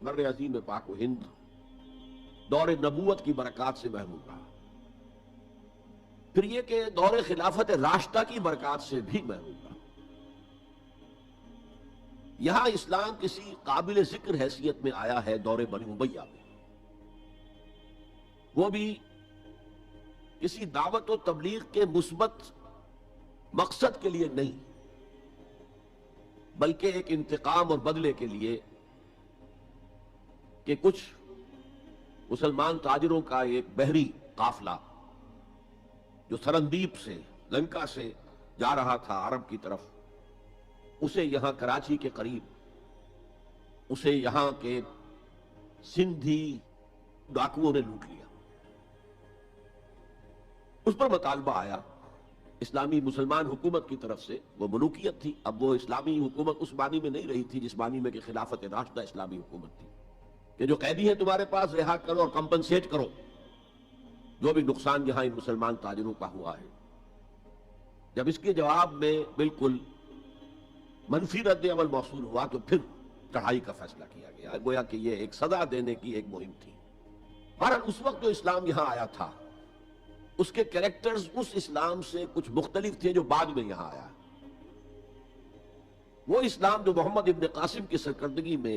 بر عظیم پاک و ہند دور نبوت کی برکات سے محروم رہا، پھر یہ کہ دور خلافت راشدہ کی برکات سے بھی محروم رہا۔ یہاں اسلام کسی قابل ذکر حیثیت میں آیا ہے دور بنی امیہ میں، وہ بھی کسی دعوت و تبلیغ کے مثبت مقصد کے لیے نہیں، بلکہ ایک انتقام اور بدلے کے لیے کہ کچھ مسلمان تاجروں کا ایک بحری قافلہ جو سرندیپ سے لنکا سے جا رہا تھا عرب کی طرف، اسے یہاں کراچی کے قریب اسے یہاں کے سندھی ڈاکوؤں نے لوٹ لیا۔ اس پر مطالبہ آیا اسلامی مسلمان حکومت کی طرف سے، وہ ملوکیت تھی، اب وہ اسلامی حکومت اس معنی میں نہیں رہی تھی جس معنی میں کہ خلافت راشدہ اسلامی حکومت تھی، کہ جو قیدی ہیں تمہارے پاس رہا کرو اور کمپنسیٹ کرو جو بھی نقصان یہاں ان مسلمان تاجروں کا ہوا ہے۔ جب اس کے جواب میں بالکل منفی رد عمل موصول ہوا تو پھر چڑھائی کا فیصلہ کیا گیا، گویا کہ یہ ایک سزا دینے کی ایک مہم تھی۔ بہرحال اس وقت جو اسلام یہاں آیا تھا اس کے کریکٹرز اس اسلام سے کچھ مختلف تھے جو بعد میں یہاں آیا۔ وہ اسلام جو محمد ابن قاسم کی سرکردگی میں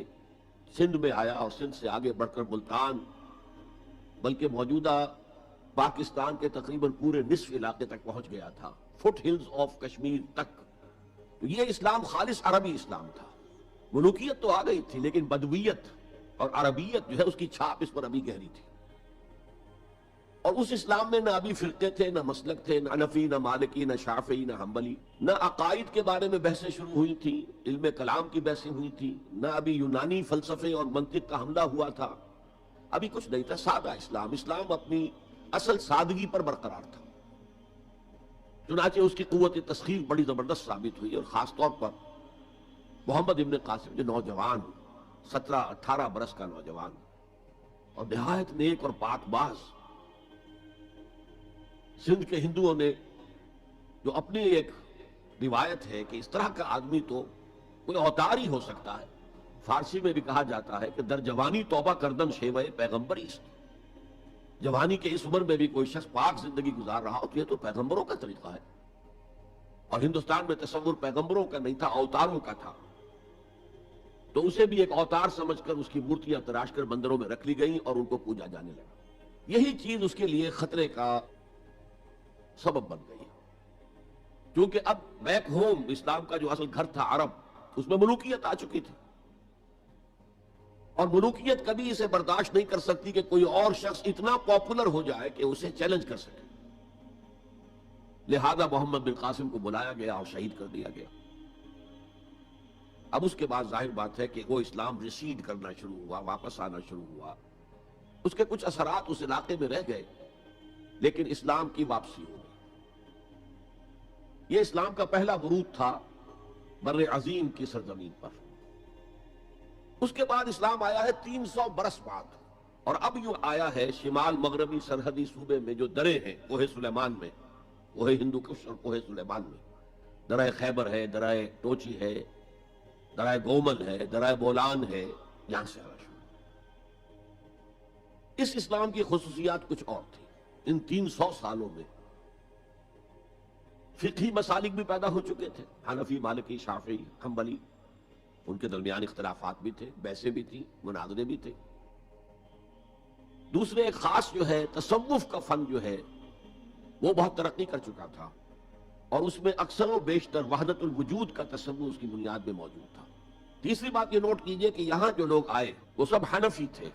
سندھ میں آیا اور سندھ سے آگے بڑھ کر ملتان بلکہ موجودہ پاکستان کے تقریباً پورے نصف علاقے تک پہنچ گیا تھا، فٹ ہلز آف کشمیر تک، تو یہ اسلام خالص عربی اسلام تھا۔ ملوکیت تو آ گئی تھی لیکن بدویت اور عربیت جو ہے اس کی چھاپ اس پر ابھی گہری تھی، اور اس اسلام میں نہ ابھی فرقے تھے، نہ مسلک تھے، نہ حنفی، نہ مالکی، نہ شافعی، نہ حنبلی، نہ عقائد کے بارے میں بحثیں شروع ہوئی تھیں، علم کلام کی بحثیں ہوئی تھیں، نہ ابھی یونانی فلسفے اور منطق کا حملہ ہوا تھا، ابھی کچھ نہیں تھا، سادہ اسلام۔ اسلام اپنی اصل سادگی پر برقرار تھا، چنانچہ اس کی قوت تسخیر بڑی زبردست ثابت ہوئی، اور خاص طور پر محمد ابن قاسم جو نوجوان 17-18 برس کا نوجوان اور نہایت نیک اور پاک باز، سندھ کے ہندوؤں نے جو اپنی ایک روایت ہے کہ اس طرح کا آدمی تو کوئی اوتار ہی ہو سکتا ہے، فارسی میں بھی کہا جاتا ہے کہ در جوانی توبہ کردن شیوہ پیغمبر است، جوانی کے اس عمر میں بھی کوئی شخص پاک زندگی گزار رہا ہو تو یہ تو پیغمبروں کا طریقہ ہے، اور ہندوستان میں تصور پیغمبروں کا نہیں تھا، اوتاروں کا تھا، تو اسے بھی ایک اوتار سمجھ کر اس کی مورتیاں تراش کر مندروں میں رکھ لی گئیں اور ان کو پوجا جانے لگا۔ یہی چیز اس کے لیے خطرے کا سبب بن گئی، کیونکہ اب بیک ہوم اسلام کا جو اصل گھر تھا عرب، اس میں ملوکیت آ چکی تھی، اور ملوکیت کبھی اسے برداشت نہیں کر سکتی کہ کوئی اور شخص اتنا پاپولر ہو جائے کہ اسے چیلنج کر سکے، لہذا محمد بن قاسم کو بلایا گیا اور شہید کر دیا گیا۔ اب اس کے بعد ظاہر بات ہے کہ وہ اسلام ریسیڈ کرنا شروع ہوا، واپس آنا شروع ہوا، اس کے کچھ اثرات اس علاقے میں رہ گئے، لیکن اسلام کی واپسی ہو گئی۔ یہ اسلام کا پہلا ورود تھا بر عظیم کی سرزمین پر۔ اس کے بعد اسلام آیا ہے 300 برس بعد، اور اب یوں آیا ہے شمال مغربی سرحدی صوبے میں جو درے ہیں، کوہ سلیمان میں، کوہ ہندو کش اور کوہ سلیمان میں، درہ خیبر ہے، درہ ٹوچی ہے، درہ گومل ہے، درہ بولان ہے، یہاں سے آنا شروع۔ اس اسلام کی خصوصیات کچھ اور تھی۔ ان 300 سالوں میں فقہی مسالک بھی پیدا ہو چکے تھے، حنفی، مالکی، شافعی، حنبلی، ان کے درمیان اختلافات بھی تھے، بحثیں بھی تھیں، مناظرے بھی تھے۔ دوسرے ایک خاص جو ہے تصوف کا فن جو ہے وہ بہت ترقی کر چکا تھا، اور اس میں اکثر و بیشتر وحدت الوجود کا تصور اس کی بنیاد میں موجود تھا۔ تیسری بات یہ نوٹ کیجئے کہ یہاں جو لوگ آئے وہ سب حنفی تھے،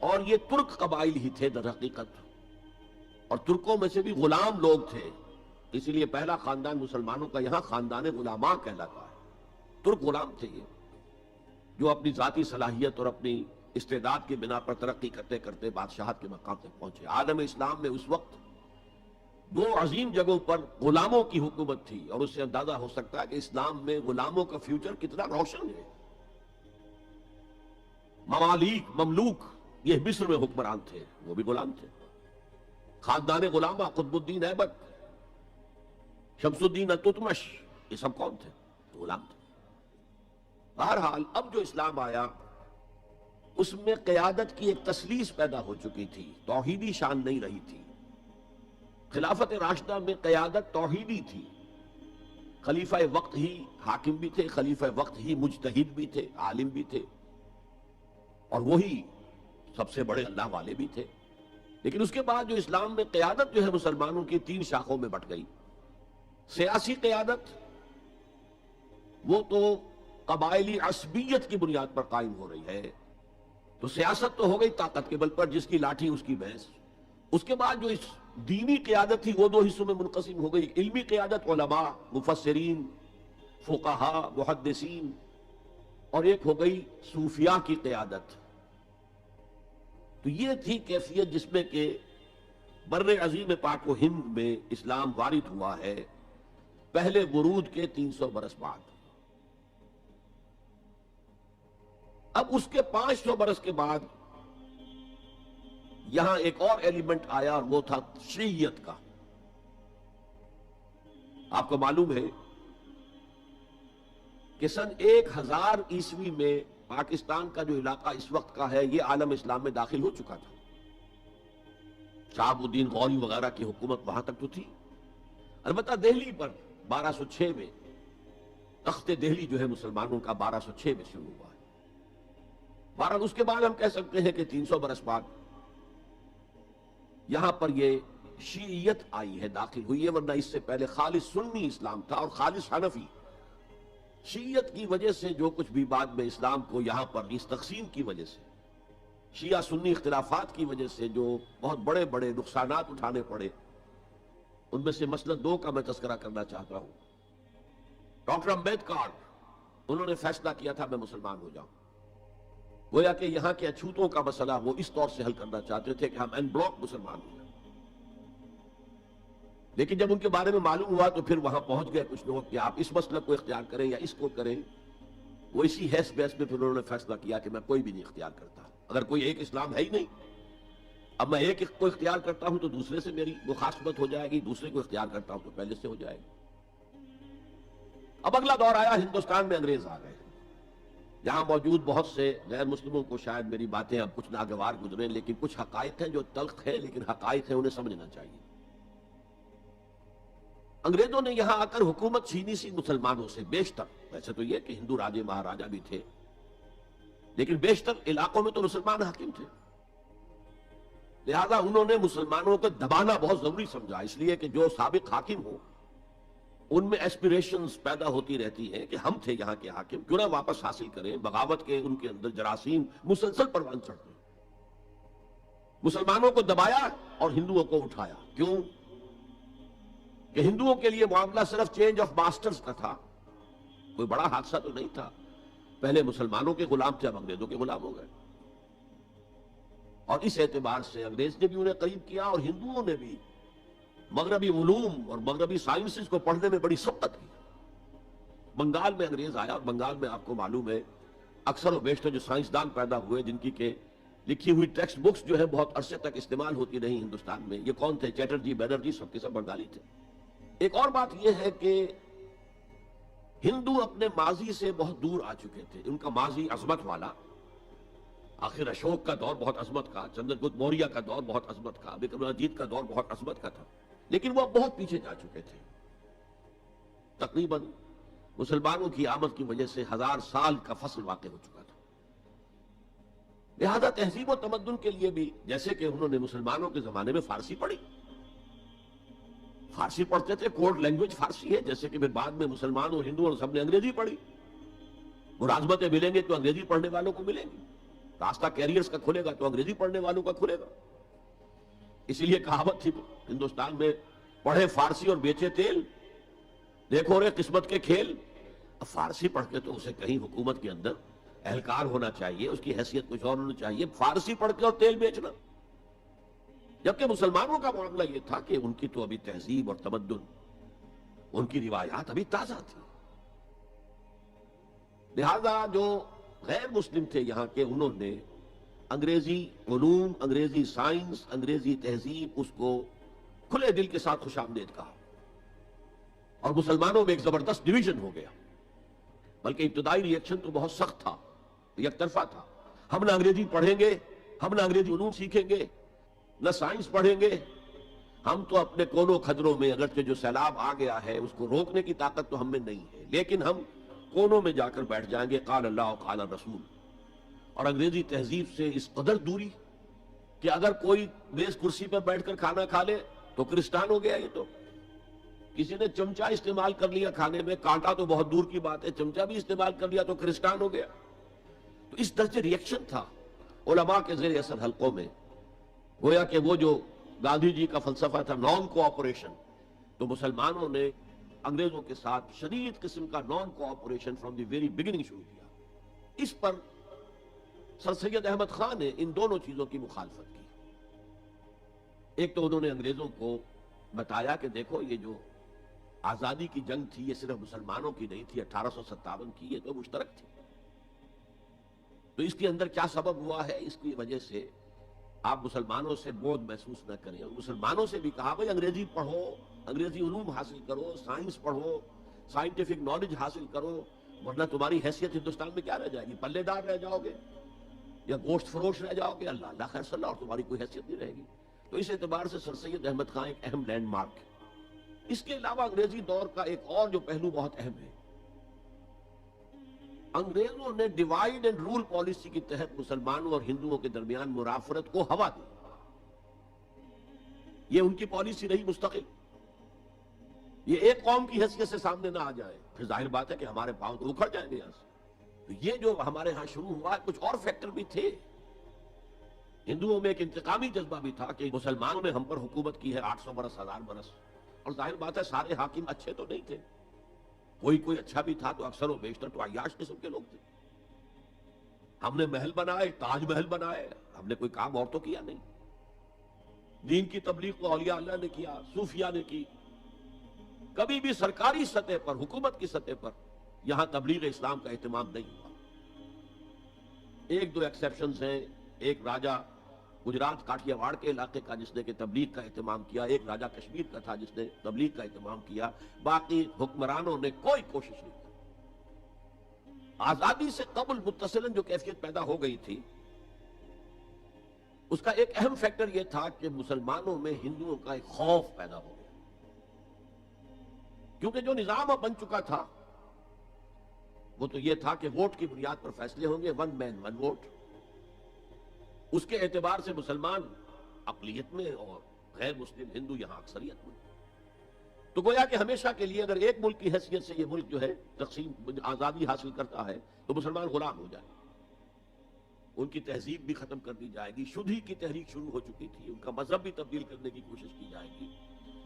اور یہ ترک قبائل ہی تھے در حقیقت، اور ترکوں میں سے بھی غلام لوگ تھے، اسی لیے پہلا خاندان مسلمانوں کا یہاں خاندان غلاماں کہلاتا ہے۔ ترک غلام تھے یہ، جو اپنی ذاتی صلاحیت اور اپنی استعداد کی بنا پر ترقی کرتے کرتے بادشاہت کے مقام تک پہنچے۔ عالم اسلام میں اس وقت 2 عظیم جگہوں پر غلاموں کی حکومت تھی، اور اس سے اندازہ ہو سکتا ہے کہ اسلام میں غلاموں کا فیوچر کتنا روشن ہے۔ ممالک، مملوک، یہ مصر میں حکمران تھے، وہ بھی غلام تھے۔ خاندان غلامہ، قطب الدین ایبک، شمس الدین التتمش، یہ سب کون تھے؟ غلام تھے۔ بہرحال اب جو اسلام آیا اس میں قیادت کی ایک تسلیس پیدا ہو چکی تھی، توحیدی شان نہیں رہی تھی۔ خلافت راشدہ میں قیادت توحیدی تھی، خلیفہ وقت ہی حاکم بھی تھے، خلیفہ وقت ہی مجتہد بھی تھے، عالم بھی تھے، اور وہی سب سے بڑے اللہ والے بھی تھے۔ لیکن اس کے بعد جو اسلام میں قیادت جو ہے مسلمانوں کی 3 شاخوں میں بٹ گئی۔ سیاسی قیادت وہ تو قبائلی عصبیت کی بنیاد پر قائم ہو رہی ہے، تو سیاست تو ہو گئی طاقت کے بل پر، جس کی لاٹھی اس کی بھینس۔ اس کے بعد جو اس دینی قیادت تھی وہ 2 حصوں میں منقسم ہو گئی، علمی قیادت علماء، مفسرین، فقہاء، محدثین، اور ایک ہو گئی صوفیاء کی قیادت۔ تو یہ تھی کیفیت جس میں کہ بر عظیم پاک و ہند میں اسلام وارد ہوا ہے پہلے ورود کے 300 برس بعد۔ اب اس کے 500 برس کے بعد یہاں ایک اور ایلیمنٹ آیا، اور وہ تھا شیعیت کا۔ آپ کو معلوم ہے کہ سن 1000 عیسوی میں پاکستان کا جو علاقہ اس وقت کا ہے یہ عالم اسلام میں داخل ہو چکا تھا۔ شہاب الدین غوری وغیرہ کی حکومت وہاں تک تو تھی، البتہ دہلی پر 1206 میں تخت دہلی جو ہے مسلمانوں کا 1206 میں شروع ہوا ہے۔ بہرحال اس کے بعد ہم کہہ سکتے ہیں کہ 300 برس بعد یہاں پر یہ شیعیت آئی ہے، داخل ہوئی ہے، ورنہ اس سے پہلے خالص سنی اسلام تھا اور خالص حنفی۔ شیعیت کی وجہ سے جو کچھ بھی بعد میں اسلام کو یہاں پر اس تقسیم کی وجہ سے، شیعہ سنی اختلافات کی وجہ سے جو بہت بڑے بڑے نقصانات اٹھانے پڑے، ان میں سے مثلا 2 کا میں تذکرہ کرنا چاہتا ہوں۔ ڈاکٹر امبیڈکر، انہوں نے فیصلہ کیا تھا میں مسلمان ہو جاؤں، گویا کہ یہاں کے اچھوتوں کا مسئلہ وہ اس طور سے حل کرنا چاہتے تھے کہ ہم این بلاک مسلمان ہو جائیں۔ لیکن جب ان کے بارے میں معلوم ہوا تو پھر وہاں پہنچ گئے کچھ لوگ کہ آپ اس مسلک کو اختیار کریں یا اس کو کریں۔ وہ اسی حیث بحث میں پھر انہوں نے فیصلہ کیا کہ میں کوئی بھی نہیں اختیار کرتا، اگر کوئی ایک اسلام ہے ہی نہیں، اب میں ایک کو اختیار کرتا ہوں تو دوسرے سے میری مخاصمت ہو جائے گی، دوسرے کو اختیار کرتا ہوں تو پہلے سے ہو جائے گی۔ اب اگلا دور آیا، ہندوستان میں انگریز آ گئے۔ یہاں موجود بہت سے غیر مسلموں کو شاید میری باتیں اب کچھ ناگوار گزریں، لیکن کچھ حقائق ہیں جو تلخ ہیں لیکن حقائق ہیں، انہیں سمجھنا چاہیے۔ انگریزوں نے یہاں آ کر حکومت چھینی سی مسلمانوں سے، بیشتر، ویسے تو یہ کہ ہندو راجے مہاراجا بھی تھے، لیکن بیشتر علاقوں میں تو مسلمان حاکم تھے، لہذا انہوں نے مسلمانوں کو دبانا بہت ضروری سمجھا، اس لیے کہ جو سابق حاکم ہو ان میں ایسپیریشنز پیدا ہوتی رہتی ہیں کہ ہم تھے یہاں کے حاکم، کیوں نہ واپس حاصل کریں۔ بغاوت کے ان کے اندر جراثیم مسلسل پروان چڑھتے ہیں۔ مسلمانوں کو دبایا اور ہندوؤں کو اٹھایا، کیوں کہ ہندوؤں کے لیے معاملہ صرف چینج آف ماسٹرز کا تھا، کوئی بڑا حادثہ تو نہیں تھا۔ پہلے مسلمانوں کے غلام تھے، اب انگریزوں کے غلام ہو گئے، اور اس اعتبار سے انگریز نے بھی انہیں قریب کیا اور ہندوؤں نے بھی مغربی علوم اور مغربی سائنسز کو پڑھنے میں بڑی سبقت کی۔ بنگال میں انگریز آیا، اور بنگال میں آپ کو معلوم ہے اکثر و بیشتر جو سائنسدان پیدا ہوئے جن کی کہ لکھی ہوئی ٹیکسٹ بکس جو ہے بہت عرصے تک استعمال ہوتی رہی ہندوستان میں، یہ کون تھے؟ چیٹرجی، بینرجی، سب کے سب بنگالی تھے۔ ایک اور بات یہ ہے کہ ہندو اپنے ماضی سے بہت دور آ چکے تھے، ان کا ماضی عظمت والا، آخر اشوک کا دور بہت عظمت کا، چندر گپت موریہ کا دور بہت عظمت کا، وکرمادتیہ کا دور بہت عظمت کا تھا، لیکن وہ بہت پیچھے جا چکے تھے۔ تقریباً مسلمانوں کی آمد کی وجہ سے 1000 سال کا فصل واقع ہو چکا تھا۔ لہذا تہذیب و تمدن کے لیے بھی، جیسے کہ انہوں نے مسلمانوں کے زمانے میں فارسی پڑھی، فارسی پڑھتے تھے، کوڈ لینگویج فارسی ہے، جیسے کہ پھر بعد میں مسلمان اور ہندو اور سب نے انگریزی پڑھی۔ ملازمتیں ملیں گے تو انگریزی پڑھنے والوں کو ملیں گی، راستہ کیریئرز کا کھلے گا تو انگریزی پڑھنے والوں کا کھلے گا۔ اسی لیے کہاوت تھی ہندوستان میں، پڑھے فارسی اور بیچے تیل، دیکھو رے قسمت کے کھیل۔ اب فارسی پڑھ کے تو اسے کہیں حکومت کے اندر اہلکار ہونا چاہیے، اس کی حیثیت کچھ اور ہونا چاہیے، فارسی پڑھ کے اور تیل بیچنا۔ جبکہ مسلمانوں کا معاملہ یہ تھا کہ ان کی تو ابھی تہذیب اور تمدن، ان کی روایات ابھی تازہ تھی، لہذا جو غیر مسلم تھے یہاں کے، انہوں نے انگریزی علوم، انگریزی سائنس، انگریزی تہذیب، اس کو کھلے دل کے ساتھ خوش آمدید کہا، اور مسلمانوں میں ایک زبردست ڈویژن ہو گیا۔ بلکہ ابتدائی ریئیکشن تو بہت سخت تھا، یک طرفہ تھا۔ ہم نہ انگریزی پڑھیں گے، ہم نہ انگریزی علوم سیکھیں گے، نہ سائنس پڑھیں گے، ہم تو اپنے کونوں کھدروں میں، اگرچہ جو سیلاب آ گیا ہے اس کو روکنے کی طاقت تو ہم میں نہیں ہے، لیکن ہم کونوں میں جا کر بیٹھ جائیں گے، قال اللہ و قال الرسول۔ اور انگریزی تہذیب سے اس قدر دوری کہ اگر کوئی میز کرسی پر بیٹھ کر کھانا کھا لے تو کرسٹان ہو گیا۔ یہ تو کسی نے چمچہ استعمال کر لیا کھانے میں، کانٹا تو بہت دور کی بات ہے، چمچہ بھی استعمال کر لیا تو کرسٹان ہو گیا۔ تو اس درجے ریئیکشن تھا علماء کے زیر اثر حلقوں میں، گویا کہ وہ جو گاندھی جی کا فلسفہ تھا نان کوآپریشن، تو مسلمانوں نے انگریزوں کے ساتھ شدید قسم کا naan cooperation from the very beginning شروع کیا۔ اس پر سر سید احمد خان نے ان دونوں چیزوں کی مخالفت کی۔ ایک تو انہوں نے انگریزوں کو بتایا کہ دیکھو یہ جو آزادی کی جنگ تھی یہ صرف مسلمانوں کی نہیں تھی، 1857 کی، یہ تو مشترک تھی۔ تو اس کے اندر کیا سبب ہوا ہے، اس کی وجہ سے آپ مسلمانوں سے بودھ محسوس نہ کریں۔ اور مسلمانوں سے بھی کہا بھائی انگریزی پڑھو، انگریزی علوم حاصل کرو، سائنس پڑھو، سائنٹیفک نالج حاصل کرو، ورنہ تمہاری حیثیت ہندوستان میں کیا رہ جائے گی؟ پلے دار رہ جاؤ گے یا گوشت فروش رہ جاؤ گے، اللہ اللہ خیر صلی اللہ، اور تمہاری کوئی حیثیت نہیں رہے گی۔ تو اس اعتبار سے سر سید احمد خان ایک اہم لینڈ مارک ہے۔ اس کے علاوہ انگریزی دور کا ایک اور جو پہلو بہت اہم ہے، انگریزوں نے ڈیوائیڈ اینڈ رول پالیسی کے تحت مسلمانوں اور ہندوؤں کے درمیان مرافرت کو ہوا دی۔ یہ ان کی پالیسی رہی مستقل۔ یہ ایک قوم کی حیثیت سے سامنے نہ آ جائے، پھر ظاہر بات ہے کہ ہمارے پاؤں تو اکھڑ جائیں گے یہاں سے۔ تو یہ جو ہمارے ہاں شروع ہوا، کچھ اور فیکٹر بھی تھے۔ ہندوؤں میں ایک انتقامی جذبہ بھی تھا کہ مسلمانوں نے ہم پر حکومت کی ہے 800 برس، 1000 برس، اور ظاہر بات ہے سارے حاکم اچھے تو نہیں تھے، کوئی اچھا بھی تھا تو اکثر و بیشتر تو عیاش قسم کے لوگ تھے۔ ہم نے محل بنائے، تاج محل بنائے، ہم نے کوئی کام اور تو کیا نہیں۔ دین کی تبلیغ تو اولیاء اللہ نے کیا، صوفیاء نے کی۔ کبھی بھی سرکاری سطح پر، حکومت کی سطح پر یہاں تبلیغ اسلام کا اہتمام نہیں ہوا۔ ایک دو ایکسیپشنز ہیں، ایک راجہ گجرات کاٹھیاواڑ کے علاقے کا جس نے کہ تبلیغ کا اہتمام کیا، ایک راجہ کشمیر کا تھا جس نے تبلیغ کا اہتمام کیا، باقی حکمرانوں نے کوئی کوشش نہیں کی۔ آزادی سے قبل متصلاً جو کیفیت پیدا ہو گئی تھی، اس کا ایک اہم فیکٹر یہ تھا کہ مسلمانوں میں ہندوؤں کا ایک خوف پیدا ہو گیا، کیونکہ جو نظام اب بن چکا تھا وہ تو یہ تھا کہ ووٹ کی بنیاد پر فیصلے ہوں گے، ون مین ون ووٹ۔ اس کے اعتبار سے مسلمان اقلیت میں اور غیر مسلم ہندو یہاں اکثریت میں۔ تو گویا کہ ہمیشہ کے لیے اگر ایک ملک کی حیثیت سے یہ ملک جو ہے تقسیم آزادی حاصل کرتا ہے تو مسلمان غلام ہو جائے، ان کی تہذیب بھی ختم کر دی جائے گی۔ شدھی کی تحریک شروع ہو چکی تھی، ان کا مذہب بھی تبدیل کرنے کی کوشش کی جائے گی۔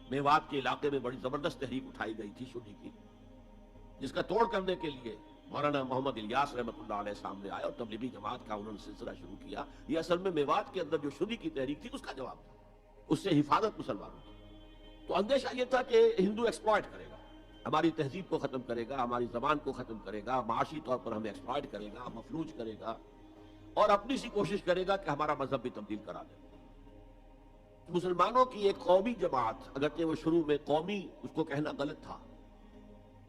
میوات کے علاقے میں بڑی زبردست تحریک اٹھائی گئی تھی شدھی کی، جس کا توڑ کرنے کے لیے مولانا محمد الیاس رحمۃ اللہ علیہ سامنے آئے اور تبلیغی جماعت کا انہوں نے سلسلہ شروع کیا۔ یہ اصل میں میوات کے اندر جو شدھی کی تحریک تھی اس کا جواب تھا، اس سے حفاظت مسلمانوں کی۔ تو اندیشہ یہ تھا کہ ہندو ایکسپلائٹ کرے گا، ہماری تہذیب کو ختم کرے گا، ہماری زبان کو ختم کرے گا، معاشی طور پر ہمیں ایکسپلائٹ کرے گا، مفلوج کرے گا، اور اپنی سی کوشش کرے گا کہ ہمارا مذہب بھی تبدیل کرا دے۔ مسلمانوں کی ایک قومی جماعت، اگرچہ وہ شروع میں قومی اس کو کہنا غلط تھا،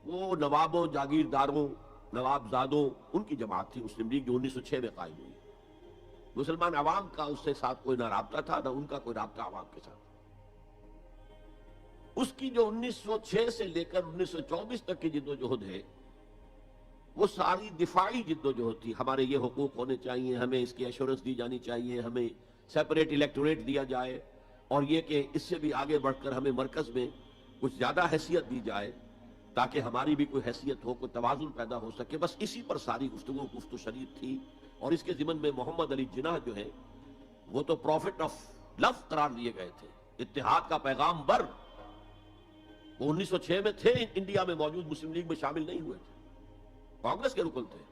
وہ نوابوں، جاگیرداروں، نوابزادوں ان کی جماعت تھی مسلم لیگ، جو 1906 میں قائم ہوئی۔ مسلمان عوام کا اس سے ساتھ کوئی نہ رابطہ تھا، نہ ان کا کوئی رابطہ عوام کے ساتھ۔ اس کی جو 1906 سے لے کر 1924 تک کی جدوجہد ہے، وہ ساری دفاعی جدوجہد تھی۔ ہمارے یہ حقوق ہونے چاہیے، ہمیں اس کی ایشورنس دی جانی چاہیے، ہمیں سیپریٹ الیکٹوریٹ دیا جائے، اور یہ کہ اس سے بھی آگے بڑھ کر ہمیں مرکز میں کچھ زیادہ حیثیت دی جائے تاکہ ہماری بھی کوئی حیثیت ہو، کوئی توازن پیدا ہو سکے۔ بس اسی پر ساری گفتگو گفت و شنید تھی، اور اس کے ضمن میں محمد علی جناح جو ہے وہ تو پروفٹ آف لو قرار دیے گئے تھے، اتحاد کا پیغام بر۔ وہ 1906 میں تھے انڈیا میں موجود، مسلم لیگ میں شامل نہیں ہوئے تھے، کانگریس کے رکن تھے۔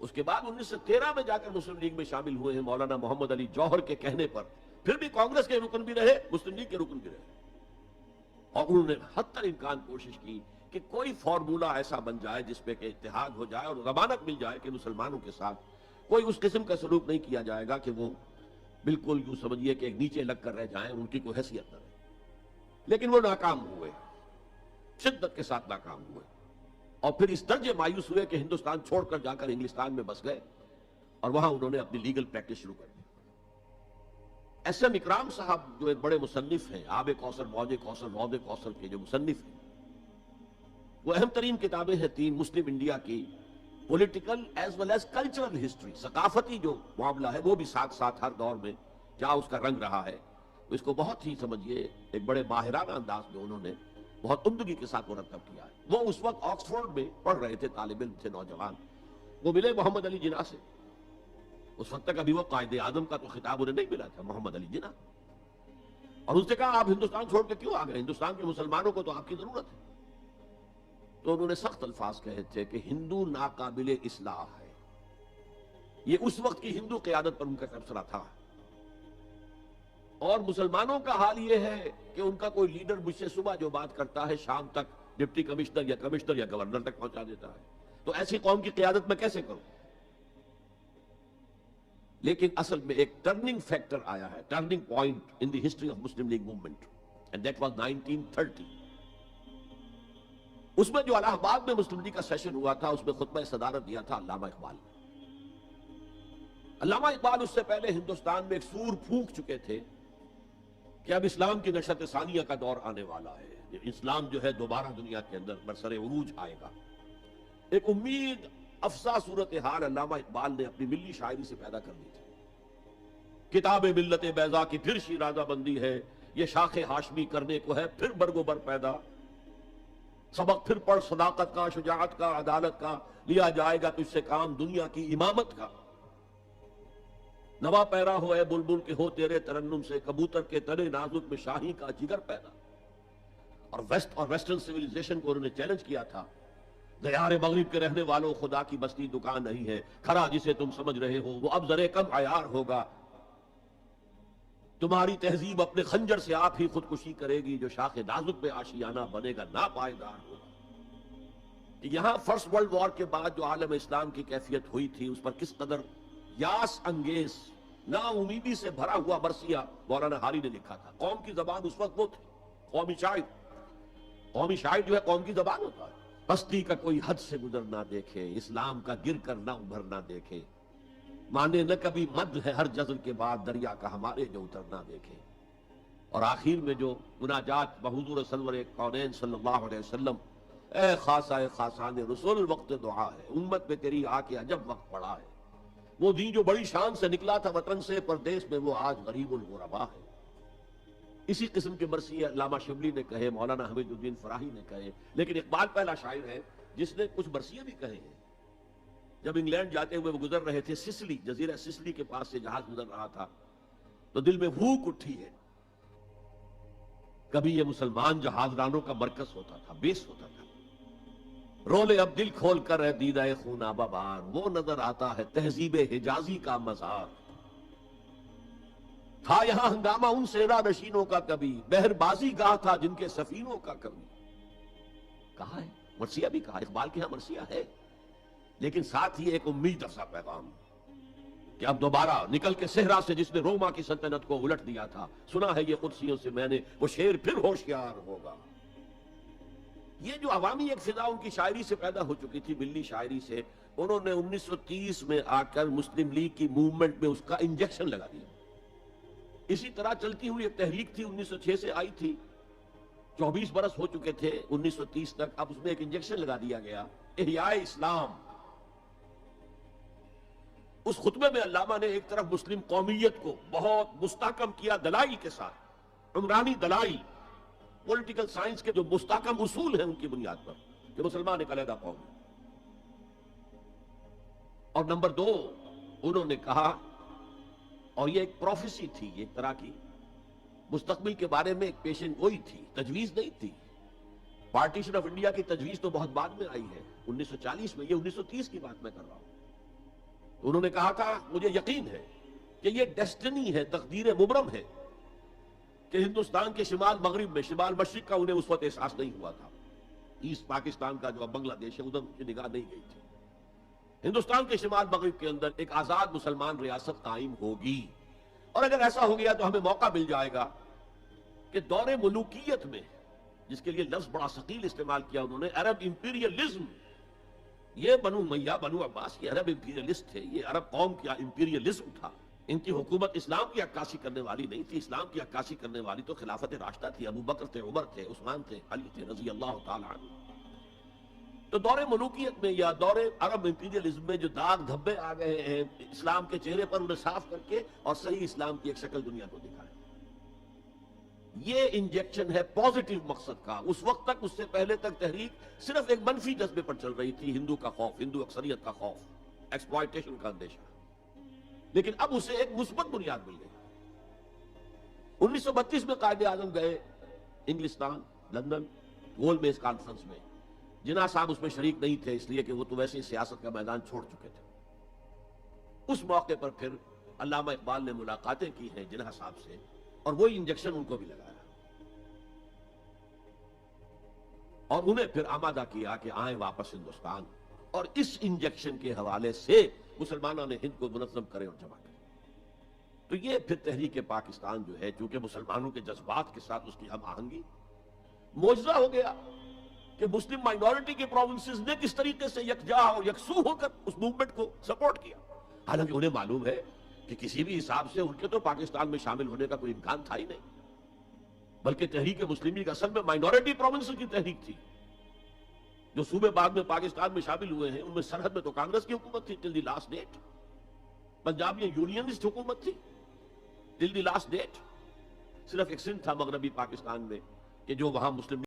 اس کے بعد 1913 میں جا کر مسلم لیگ میں شامل ہوئے ہیں مولانا محمد علی جوہر کے کہنے پر، پھر بھی کانگریس کے رکن بھی رہے، مسلم لیگ کے رکن بھی رہے، اور انہوں نے حتی الامکان کوشش کی کہ کوئی فارمولا ایسا بن جائے جس پہ کہ اتحاد ہو جائے اور ضمانت مل جائے کہ مسلمانوں کے ساتھ کوئی اس قسم کا سلوک نہیں کیا جائے گا کہ وہ بالکل یوں سمجھیے کہ ایک نیچے لگ کر رہ جائیں، ان کی کوئی حیثیت نہ رہے۔ لیکن وہ ناکام ہوئے، شدت کے ساتھ ناکام ہوئے، اور پھر اس درجے مایوس ہوئے کہ ہندوستان چھوڑ کر جا کر انگلستان میں بس گئے اور وہاں انہوں نے اپنی لیگل پریکٹس شروع کر دی۔ ایس ایم اکرام صاحب جو ایک بڑے مصنف ہیں، آب کوثر، موج کوثر، رود کوثر کے جو مصنف ہیں، وہ اہم ترین کتابیں ہیں تین مسلم انڈیا کی، political as well as cultural history, ثقافتی جو معاملہ ہے وہ بھی ساتھ ساتھ ہر دور میں کیا اس کا رنگ رہا ہے، تو اس کو بہت ہی سمجھیے ایک بڑے ماہرانہ انداز میں انہوں نے بہت عمدگی کے ساتھ مرتب کیا ہے۔ وہ اس وقت آکسفورڈ میں پڑھ رہے تھے، طالب علم تھے، نوجوان، وہ ملے محمد علی جناح سے۔ اس وقت تک ابھی وہ قائد اعظم کا تو خطاب انہیں نہیں ملا تھا، محمد علی جناح، اور اس نے کہا آپ ہندوستان چھوڑ کے کیوں آ گئے، ہندوستان کے مسلمانوں کو تو آپ کی ضرورت ہے۔ تو انہوں نے سخت الفاظ کہے تھے کہ ہندو ناقابل اصلاح ہے، یہ اس وقت کی ہندو قیادت پر ان کا تبصرہ تھا، اور مسلمانوں کا حال یہ ہے کہ ان کا کوئی لیڈر مجھ سے صبح جو بات کرتا ہے شام تک ڈپٹی کمشنر یا گورنر تک پہنچا دیتا ہے، تو ایسی قوم کی قیادت میں کیسے کروں؟ لیکن اصل میں ایک ٹرننگ فیکٹر آیا ہے، turning point in the history of Muslim league movement, and that was 1930۔ اس میں جو الہ آباد میں مسلم لیگ کا سیشن ہوا تھا، اس میں خطبہ صدارت دیا تھا علامہ اقبال نے۔ علامہ اقبال اس سے پہلے ہندوستان میں ایک سور پھونک چکے تھے کہ اب اسلام کی نشأت ثانیہ کا دور آنے والا ہے، اسلام جو ہے دوبارہ دنیا کے اندر برسر عروج آئے گا۔ ایک امید افزا صورتحال علامہ اقبال نے اپنی ملی شاعری سے پیدا کر دی تھی۔ کتاب ملت بیضا کی پھر شیرازہ بندی ہے، یہ شاخ ہاشمی کرنے کو ہے پھر برگ و بر پیدا، سبق پھر پڑھ صداقت کا، شجاعت کا، عدالت کا، لیا جائے گا تجھ سے کام دنیا کی امامت کا۔ نوا پیرا ہو اے بلبل کے ہو تیرے ترنم سے، کبوتر کے تنے نازک میں شاہی کا جگر پیدا۔ اور ویسٹرن سیویلائزیشن کو انہوں نے چیلنج کیا تھا، دیار مغرب کے رہنے والوں خدا کی بستی دکان نہیں ہے، کھرا جسے تم سمجھ رہے ہو وہ اب ذرے کم عیار ہوگا، تمہاری تہذیب اپنے خنجر سے آپ ہی خودکشی کرے گی، جو شاخ نازک پہ آشیانہ بنے گا ناپائیدار ہوگا۔ یہاں فرسٹ ورلڈ وار کے بعد جو عالم اسلام کی کیفیت ہوئی تھی، اس پر کس قدر یاس انگیز، نا امیدی سے بھرا ہوا مرثیہ مولانا حاری نے لکھا تھا۔ قوم کی زبان اس وقت وہ تھی، قومی شاعر۔ قومی شاعر جو ہے قوم کی زبان ہوتا ہے۔ بستی کا کوئی حد سے گزر نہ دیکھے، اسلام کا گر کر نہ ابھر نہ دیکھے، مانے نہ کبھی مد ہے ہر جزر کے بعد دریا کا ہمارے جو اتر نہ دیکھے۔ اور آخر میں جو مناجات بحضور سرور کونین صلی اللہ علیہ وسلم، اے خاصہ خاصان رسول وقت دعا ہے، امت میں تیری آ کے عجب وقت پڑا ہے، وہ دین جو بڑی شان سے نکلا تھا وطن سے پردیس میں، وہ آج غریب الغربا ہے۔ اسی قسم کے مرثیے علامہ شبلی نے کہے، مولانا حمید الدین فراہی نے کہے، لیکن اقبال پہلا شاعر ہے جس نے کچھ مرثیے بھی کہے ہیں۔ جب انگلینڈ جاتے ہوئے وہ گزر رہے تھے سسلی، جزیرہ سسلی کے پاس سے جہاز گزر رہا تھا، تو دل میں بھوک اٹھی ہے، کبھی یہ مسلمان جہازرانوں کا مرکز ہوتا تھا، بیس ہوتا تھا، رولے اب دل کھول کر ہے دیدہ خونابہ بار، وہ نظر آتا ہے تہذیب حجازی کا مزار، تھا یہاں ہنگامہ ان سیرا نشینوں کا کبھی، بہر بازی گاہ تھا جن کے سفینوں کا کبھی۔ کہا ہے مرثیہ بھی کہا، اقبال کے ہاں مرثیہ ہے، لیکن ساتھ ہی ایک امید افزا پیغام کہ اب دوبارہ نکل کے صحرا سے جس نے روما کی سلطنت کو الٹ دیا تھا، سنا ہے یہ قدسیوں سے میں نے، وہ شیر پھر ہوشیار ہوگا۔ یہ جو عوامی ایک فضا ان کی شاعری سے پیدا ہو چکی تھی، ملی شاعری سے، انہوں نے 1930 میں آ کر مسلم لیگ کی موومنٹ میں اس کا انجیکشن لگا دیا۔ اسی طرح چلتی ہوئی ایک تحریک تھی، 1906 سے آئی تھی، 24 برس ہو چکے تھے 1930 تک، اب اس میں ایک انجیکشن لگا دیا گیا، احیاء اسلام۔ اس خطبے میں علامہ نے ایک طرف مسلم قومیت کو بہت مستحکم کیا دلائل کے ساتھ، عمرانی دلائل، پولیٹیکل سائنس کے جو مستحکم اصول ہیں ان کی بنیاد پر کہ مسلمان ایک علیحدہ قوم ہے۔ اور نمبر 2 انہوں نے کہا، اور یہ ایک پروفیسی تھی، ایک طرح کی مستقبل کے بارے میں ایک پیشن گوئی تھی، تجویز نہیں تھی۔ پارٹیشن آف انڈیا کی تجویز تو بہت بعد میں آئی ہے، 1940 میں، یہ 1930 کی بات میں کر رہا ہوں۔ انہوں نے کہا تھا مجھے یقین ہے کہ یہ ڈیسٹنی ہے، تقدیر مبرم ہے کہ ہندوستان کے شمال مغرب میں، شمال مشرق کا انہیں اس وقت احساس نہیں ہوا تھا، ایسٹ پاکستان کا جو اب بنگلہ دیش ہے ادھر کی نگاہ نہیں گئی تھی، ہندوستان کے شمال مغرب کے اندر ایک آزاد مسلمان ریاست قائم ہوگی، اور اگر ایسا ہو گیا تو ہمیں موقع مل جائے گا کہ دور ملوکیت میں، جس کے لیے لفظ بڑا ثقیل استعمال کیا انہوں نے، عرب امپیریلزم یہ بنو امیہ بنو عباس یہ عرب امپیریلسٹ تھے، یہ عرب قوم کا امپیریلزم تھا. ان کی حکومت اسلام کی عکاسی کرنے والی نہیں تھی. اسلام کی عکاسی کرنے والی تو خلافت راشدہ تھی. ابو بکر تھے، عمر تھے، عثمان تھے، علی تھے رضی اللہ تعالی عنہ. تو دور ملوکیت میں یا دور عرب امپیریلزم میں جو داغ دھبے آ گئے ہیں اسلام کے چہرے پر، انہیں صاف کر کے اور صحیح اسلام کی ایک شکل دنیا کو دکھائے. یہ انجیکشن ہے پازیٹیو مقصد کا. اس وقت تک، اس سے پہلے تک تحریک صرف ایک منفی جذبے پر چل رہی تھی، ہندو کا خوف، ہندو اکثریت کا خوف، ایکسپلائٹیشن کا اندیشہ. لیکن اب اسے ایک مثبت بنیاد مل گئی. 1932 میں قائد اعظم گئے انگلستان، لندن، گول میز کانفرنس میں. جناح صاحب اس میں شریک نہیں تھے، اس لیے کہ وہ تو ویسے ہی سیاست کا میدان چھوڑ چکے تھے. اس موقع پر پھر علامہ اقبال نے ملاقاتیں کی ہیں جناح صاحب سے، اور وہی انجیکشن ان کو بھی لگایا اور انہیں پھر آمادہ کیا کہ آئیں واپس ہندوستان، اور اس انجیکشن کے حوالے سے مسلمانوں نے ہند کو منظم کرے اور جمع کرے. تو یہ پھر تحریک پاکستان جو ہے، چونکہ مسلمانوں کے جذبات کے ساتھ اس کی ہم آہنگی، معجزہ ہو گیا کہ مسلم مائنورٹی کے پروونسز نے کس طریقے سے یکجا اور یکسو ہو کر اس موومنٹ کو سپورٹ کیا. حالانکہ انہیں معلوم ہے کہ کسی بھی حساب سے ان کے تو پاکستان میں شامل ہونے کا کوئی امکان تھا ہی نہیں، بلکہ تحریک مسلمی کا اصل میں مائنورٹی پروونسز کی تحریک تھی. جو صوبے بعد میں پاکستان میں شامل ہوئے ہیں ان میں سرحد میں تو کانگریس کی حکومت تھی ٹل دی لاسٹ ڈیٹ. پنجاب میں یونینسٹ حکومت تھی ٹل دی لاسٹ ڈیٹ. صرف ایک سندھ تھا مغربی پاکستان میں کہ جو وہاں مسلم